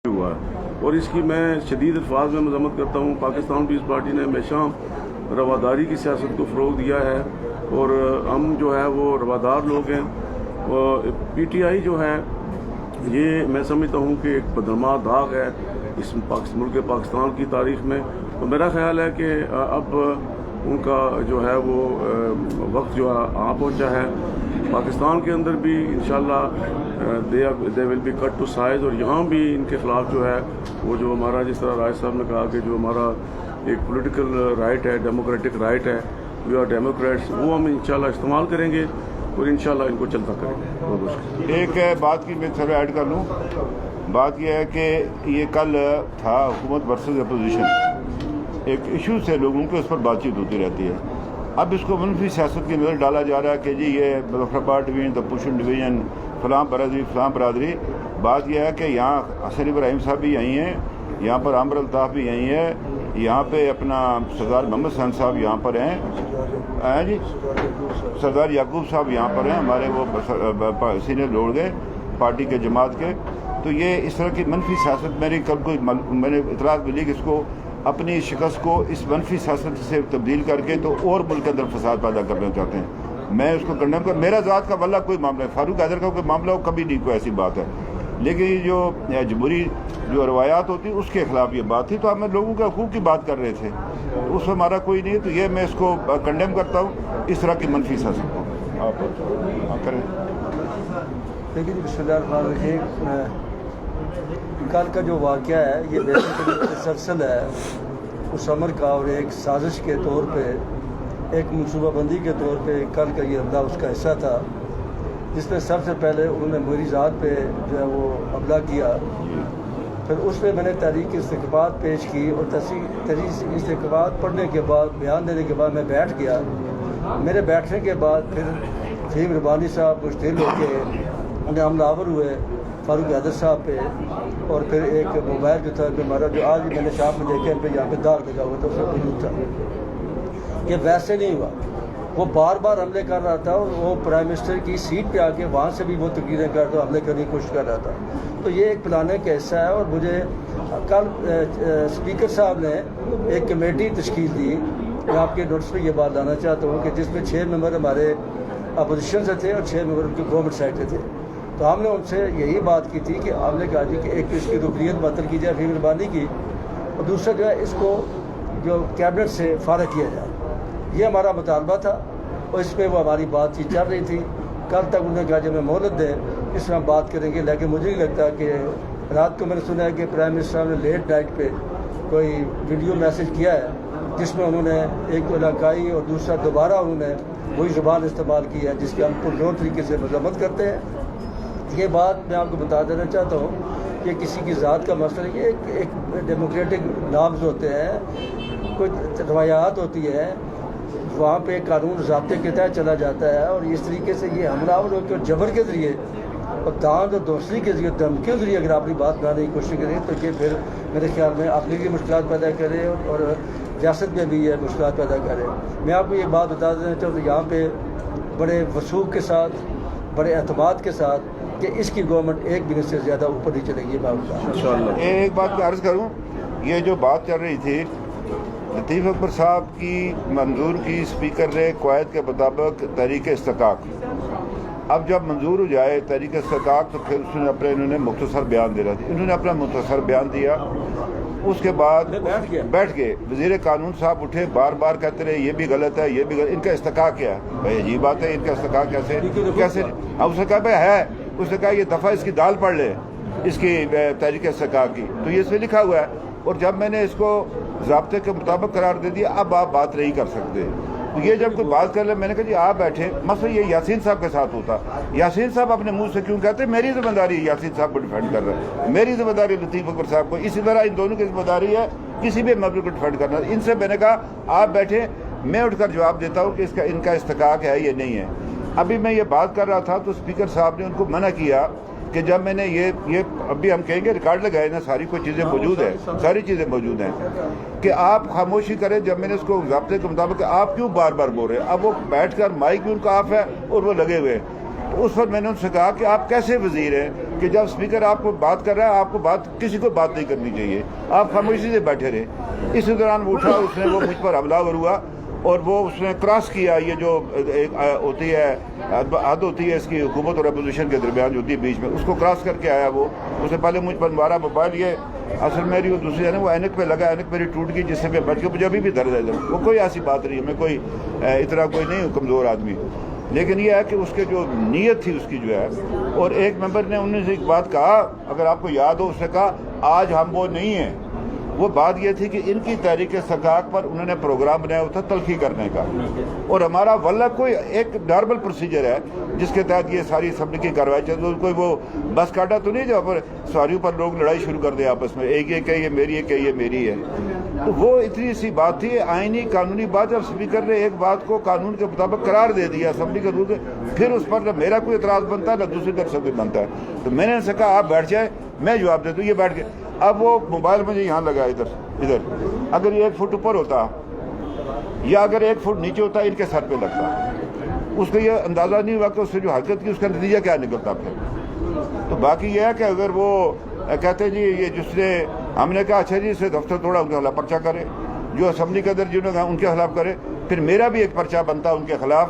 ہوا ہے اور اس کی میں شدید الفاظ میں مذمت کرتا ہوں۔ پاکستان پیپلز پارٹی نے ہمیشہ رواداری کی سیاست کو فروغ دیا ہے اور ہم جو ہے وہ روادار لوگ ہیں۔ پی ٹی آئی جو ہے یہ میں سمجھتا ہوں کہ ایک بدنما داغ ہے اس ملک پاکستان کی تاریخ میں، تو میرا خیال ہے کہ اب ان کا جو ہے وہ وقت جو ہے آ پہنچا ہے۔ پاکستان کے اندر بھی انشاءاللہ they will be cut to size, اور یہاں بھی ان کے خلاف جو ہے وہ جو ہمارا جس طرح راج صاحب نے کہا کہ جو ہمارا ایک پولیٹیکل رائٹ ہے، ڈیموکریٹک رائٹ ہے، وی آر ڈیموکریٹس، وہ ہم انشاءاللہ استعمال کریں گے اور انشاءاللہ ان کو چلتا کریں گے۔ بہت بہت ایک بات کی میں تھوڑا ایڈ کر لوں، بات یہ ہے کہ یہ کل تھا حکومت ورسز اپوزیشن، ایک ایشو سے لوگوں کے اس پر بات چیت ہوتی رہتی ہے۔ اب اس کو منفی سیاست کی نظر ڈالا جا رہا ہے کہ جی یہ مظفرآباد ڈویژن، دا پوشن ڈویژن، فلاں برادری۔ بات یہ ہے کہ یہاں حسن ابراہیم صاحب بھی یہیں ہیں، یہاں پر عامر الطاف بھی یہیں ہے، یہاں پہ اپنا سردار محمد حسن صاحب یہاں پر ہیں، جی سردار یعقوب صاحب یہاں پر ہیں، ہمارے وہ سینئر لوگ ہیں پارٹی کے جماعت کے۔ تو یہ اس طرح کی منفی سیاست میں نے اطلاع ملی کہ اس کو اپنی شکست کو اس منفی سیاست سے تبدیل کر کے تو اور ملک کے اندر فساد پیدا کرنا چاہتے ہیں۔ میں اس کو کنڈیم کر، میرا ذات کا واللہ کوئی معاملہ ہے، فاروق حیدر کا کوئی معاملہ ہو کبھی نہیں، کوئی ایسی بات ہے، لیکن یہ جو جمہوری جو روایات ہوتی اس کے خلاف یہ بات تھی، تو ہم لوگوں کے حقوق کی بات کر رہے تھے، تو اس میں ہمارا کوئی نہیں ہے، تو یہ میں اس کو کنڈیم کرتا ہوں اس طرح کی منفی سیاست کو۔ آپ کریں۔ لیکن بسم اللہ الرحمن الرحیم، کل کا جو واقعہ ہے یہ بیسیکلی تسلسل ہے اس امر کا، اور ایک سازش کے طور پہ، ایک منصوبہ بندی کے طور پہ کل کا یہ حملہ اس کا حصہ تھا، جس میں سب سے پہلے انہوں نے میری ذات پہ جو ہے وہ حملہ کیا، پھر اس میں میں نے تحریک استقبال پیش کی، اور تحریک استقبال پڑھنے کے بعد، بیان دینے کے بعد میں بیٹھ گیا۔ میرے بیٹھنے کے بعد پھر فہیم ربانی صاحب مشتعل ہو کے انہیں حملہ آور ہوئے فاروق حیدر صاحب پہ، اور پھر ایک موبائل جو تھا ہمارا، جو آج بھی میں نے شاپ میں دیکھا ان پہ یہاں پہ داغ لگا ہوا تھا، اس میں موجود تھا۔ یہ ویسے نہیں ہوا، وہ بار بار حملے کر رہا تھا، اور وہ پرائم منسٹر کی سیٹ پہ آ کے وہاں سے بھی وہ تقریریں کرتا حملے کرنے کی کوشش کر رہا تھا۔ تو یہ ایک پلانے کا حصہ ہے، اور مجھے کل اسپیکر صاحب نے ایک کمیٹی تشکیل دی، میں آپ کے نوٹس پہ یہ بات لانا چاہتا ہوں کہ جس میں 6 ممبر ہمارے اپوزیشن سے تھے اور 6 ممبر ان کے گورنمنٹ سائڈ سے تھے۔ تو ہم نے ان سے یہی بات کی تھی کہ آپ نے کہا جی کہ ایک تو اس کی رکنیت معطل کی جائے فہیم ربانی کی، اور دوسرا جو ہے اس کو جو کیبنٹ سے فارغ کیا جائے، یہ ہمارا مطالبہ تھا، اور اس میں وہ ہماری بات چیت چل رہی تھی۔ کل تک انہوں نے کہا جب میں مہلت دیں اس میں ہم بات کریں گے، لیکن مجھے نہیں لگتا کہ رات کو میں نے سنا ہے کہ پرائم منسٹر نے لیٹ نائٹ پہ کوئی ویڈیو میسیج کیا ہے جس میں انہوں نے ایک تو علاقائی اور دوسرا دوبارہ انہوں نے وہی زبان استعمال کی ہے جس کی ہم پرزور طریقے سے مذمت کرتے ہیں۔ یہ بات میں آپ کو بتا دینا چاہتا ہوں کہ کسی کی ذات کا مسئلہ نہیں ہے، ایک ڈیموکریٹک نارمز ہوتے ہیں، کچھ روایات ہوتی ہے، وہاں پہ قانون ضابطے کے تحت چلا جاتا ہے، اور اس طریقے سے یہ حملہ آور ہو کے جبر کے ذریعے اور داند اور دوسری کے ذریعے، دھمکیوں کے ذریعے اگر آپ اپنی بات بنانے کی کوشش کریں تو یہ پھر میرے خیال میں اپنے لیے مشکلات پیدا کرے اور ریاست میں بھی یہ مشکلات پیدا کرے۔ میں آپ کو یہ بات بتا دینا چاہتا ہوں، یہاں پہ بڑے وثوق کے ساتھ، بڑے اعتماد کے ساتھ کہ اس کی گورنمنٹ ایک منٹ سے زیادہ اوپر نہیں چلے گی۔ میں ایک بات میں عرض کروں، یہ جو بات چل رہی تھی لطیف اکبر صاحب کی منظور کی اسپیکر نے قواعد کے مطابق تحریک استحقاق، اب جب منظور ہو جائے تحریک استحقاق تو پھر اس نے انہوں نے مختصر بیان دینا تھا، انہوں نے اپنا مختصر بیان دیا، اس کے بعد بیٹھ گئے وزیر قانون صاحب اٹھے، بار بار کہتے رہے یہ بھی غلط ہے، یہ بھی غلط، ان کا استحقاق کیا ہے؟ بھائی عجیب بات ہے، ان کا استحقاق کیسے؟ اب اس نے کہا بھائی ہے، اس نے کہا یہ دفعہ اس کی دال پڑھ لے اس کی تحریک استحقاق کی، تو یہ اس میں لکھا ہوا ہے، اور جب میں نے اس کو ضابطے کے مطابق قرار دے دیا اب آپ بات نہیں کر سکتے۔ یہ جب کوئی بات کر لے، میں نے کہا جی آپ بیٹھے، مسئلہ یہ یاسین صاحب کے ساتھ ہوتا، یاسین صاحب اپنے منہ سے کیوں کہتے میری ذمہ داری ہے، یاسین صاحب کو ڈیفینڈ کر رہے ہیں، میری ذمہ داری لطیف اکبر صاحب کو، اسی طرح ان دونوں کی ذمہ داری ہے کسی بھی ممبر کو ڈیفینڈ کرنا۔ ان سے میں نے کہا آپ بیٹھے، میں اٹھ کر جواب دیتا ہوں کہ ان کا استحقاق ہے یہ نہیں ہے۔ ابھی میں یہ بات کر رہا تھا تو اسپیکر صاحب نے ان کو منع کیا کہ جب میں نے یہ ابھی ہم کہیں گے ریکارڈ لگائے نا، ساری کوئی چیزیں موجود ہیں، ساری چیزیں موجود ہیں، کہ آپ خاموشی کریں۔ جب میں نے اس کو ضابطے کے مطابق آپ کیوں بار بار بول رہے ہیں، اب وہ بیٹھ کر مائک بھی ان کا آف ہے اور وہ لگے ہوئے ہیں، تو اس وقت میں نے ان سے کہا کہ آپ کیسے وزیر ہیں کہ جب اسپیکر آپ کو بات کر رہا ہے آپ کو کسی کو بات نہیں کرنی چاہیے، آپ خاموشی سے بیٹھے رہے۔ اسی دوران وہ اٹھا، اس نے وہ مجھ پر حملہ آور ہوا اور وہ اس نے کراس کیا، یہ جو ہوتی ہے حد ہوتی ہے اس کی حکومت اور اپوزیشن کے درمیان جو ہوتی ہے بیچ میں، اس کو کراس کر کے آیا وہ۔ اس نے پہلے مجھ پر مارا، موبائل یہ اصل میری وہ دوسری ہے نا وہ اینک پہ لگا، اینک میری ٹوٹ گئی جس سے میں بیٹھ کے، مجھے ابھی بھی درد ہے ادھر۔ وہ کوئی ایسی بات نہیں ہے، میں کوئی اتنا کوئی نہیں ہوں کمزور آدمی، لیکن یہ ہے کہ اس کے جو نیت تھی اس کی جو ہے۔ اور ایک ممبر نے انہوں نے ایک بات کہا، اگر آپ کو یاد ہو، اس نے کہا آج ہم وہ نہیں ہیں۔ وہ بات یہ تھی کہ ان کی تحریک استحقاق پر انہوں نے پروگرام بنایا ہوا تھا تلخی کرنے کا، اور ہمارا واللہ کوئی ایک نارمل پروسیجر ہے جس کے تحت یہ ساری اسمبلی کی کارروائی چلتی ہے۔ کوئی وہ بس کاٹا تو نہیں جو پر سواریوں پر لوگ لڑائی شروع کر دیں آپس میں، ایک یہ کہ یہ میری ہے کہ یہ میری ہے۔ تو وہ اتنی سی بات تھی، آئینی قانونی بات۔ جب اسپیکر نے ایک بات کو قانون کے مطابق قرار دے دیا اسمبلی کے رول، پھر اس پر نہ میرا کوئی اعتراض بنتا ہے نہ دوسری طرف سے کوئی بنتا ہے۔ تو میں نے ان سے کہا آپ بیٹھ جائیں، میں جواب دیتا ہوں، یہ بیٹھ کے۔ اب وہ موبائل مجھے یہاں لگا ادھر، اگر یہ 1 فٹ اوپر ہوتا یا اگر 1 فٹ نیچے ہوتا ان کے سر پہ لگتا، اس کو یہ اندازہ نہیں ہوا کہ اس سے جو حرکت کی اس کا نتیجہ کیا نکلتا پھر۔ تو باقی یہ ہے کہ اگر وہ کہتے جی یہ جس نے، ہم نے کہا اچھا جی اس سے دفتر توڑا، ان کے خلاف پرچہ کرے، جو اسمبلی کے اندر جنہوں نے ان کے خلاف کرے، پھر میرا بھی ایک پرچہ بنتا ان کے خلاف۔